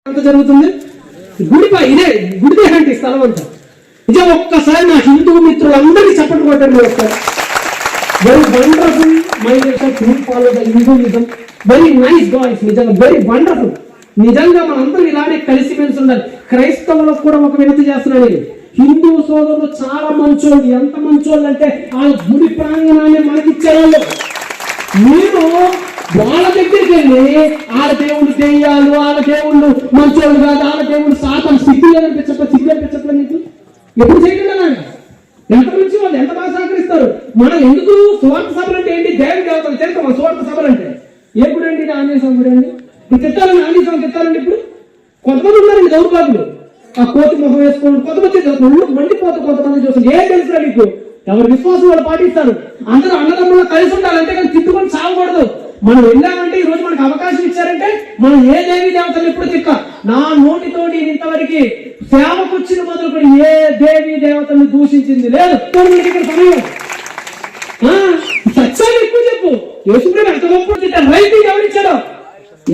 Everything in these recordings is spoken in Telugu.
అంత జరుగుతుంది. గుడిదే అంటే స్థలం అంతా. నిజం ఒక్కసారి నా హిందూ మిత్రులందరికీ చప్పట్లు కొట్టారు మీరు ఒకసారి. Very wonderful my nation to follow the Hinduism. Very nice boys, నిజంగా వెరీ వండర్ఫుల్. నిజంగా మనందరం ఇలానే కలిసిమెలిసి ఉండాలి. క్రైస్తవులకు కూడా ఒక వినతి చేస్తున్నాను నేను. హిందూ సోదరులు చాలా మంచోళ్ళు. ఎంత మంచోళ్ళు అంటే ఆ గుడి ప్రాంగణాన్ని మనకిచ్చేవాళ్ళు. మీరు వాళ్ళ దగ్గరికి వెళ్ళి వాళ్ళ దేవుళ్ళు దెయ్యాలు, వాళ్ళ దేవుళ్ళు మంచోళ్ళు కాదు, వాళ్ళ దేవుళ్ళు సాతం సిగ్గు అనిపించట్లేదు నీకు ఎప్పుడు చేయగలరా? ఎంత మంచి వాళ్ళు, ఎంత బాగా సహకరిస్తారు. మనం ఎందుకు సువార్త సభలు అంటే ఏంటి? దేవి దేవతలు తెలుసు మన సువార్త సభలు అంటే. ఏ గుడి అండి? ఇది ఆంజనేయ స్వామి గుడి అండి. ఇప్పుడు తిట్టాలని ఆంజనేయ స్వామి తిట్టాలండి. ఇప్పుడు కొంతమంది ఉన్నారండి దౌర్భాగ్యులు, ఆ కోతి మొహం వేసుకోండి. కొంతమంది మండిపోతారు, కొంతమంది చూస్తుంది. ఏం తెలుసురా నీకు? ఎవరి విశ్వాసం వాళ్ళు పాటిస్తారు. అందరూ అన్నదమ్ములు కలిసి ఉండాలి, అంతేకాని తిట్టుకొని సాగకూడదు. మనం వెళ్ళామంటే ఈ రోజు మనకు అవకాశం ఇచ్చారంటే మనం ఏ దేవి దేవతలు ఎప్పుడు తిక్క నా నోటితో నేను ఇంతవరకు సేవకు వచ్చిన మొదలుకొని ఏ దేవి దేవతలను దూషించింది లేదు. ఇక్కడ సమయం సత్యాన్ని ఎక్కువ చెప్పు. యేసుప్రభువు ఎంత గొప్ప రైతు ఎవరిచ్చాడో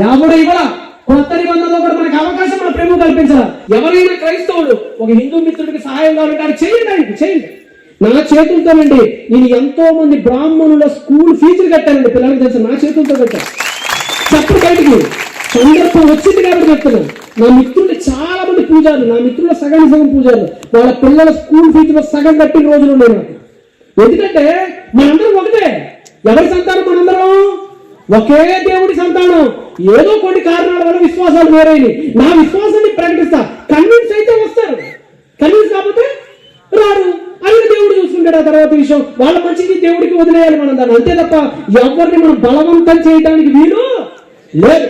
ఎవడో ఇవ్వడ. కొత్త నిబంధనలో కూడా మనకు అవకాశం మన ప్రేమ కల్పించాలి. ఎవరైనా క్రైస్తవుడు ఒక హిందూ మిత్రుడికి సహాయం కావాలంటే చేయండి. నా చేతులతోనండి నేను ఎంతో మంది బ్రాహ్మణుల స్కూల్ ఫీజులు కట్టానండి. పిల్లలకి తెలుసు, నా చేతులతో కట్టాను. చెప్పు బయటికి సందర్భం వచ్చింది కాబట్టి చెప్తున్నాను. నా మిత్రులు చాలా మంది పూజారులు, నా మిత్రుల సగం పూజారులు వాళ్ళ పిల్లల స్కూల్ ఫీజులో సగం కట్టిన రోజులు ఉన్నాయి నాకు. ఎందుకంటే మనందరం ఒకటే. ఎవరి సంతానం? మనందరం ఒకే దేవుడి సంతానం. ఏదో కొన్ని కారణాల వల్ల విశ్వాసాలు వేరైనవి. నా విశ్వాసాన్ని ప్రకటిస్తా. కన్విన్స్ అయితే వస్తారు, కన్విన్స్ కాకపోతే రారు. అవి దేవుడు చూసుకుంటాడు. ఆ తర్వాత విషయం వాళ్ళ మంచిది దేవుడికి వదిలేయాలి మనం దాన్ని, అంతే తప్ప ఎవరిని మనం బలవంతం చేయడానికి వీలు లేదు.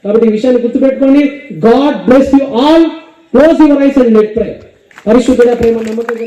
కాబట్టి ఈ విషయాన్ని గుర్తుపెట్టుకోండి. God bless you all. Close your eyes and let pray. పరిశుద్ధుడ ప్రేమ నమ్మకం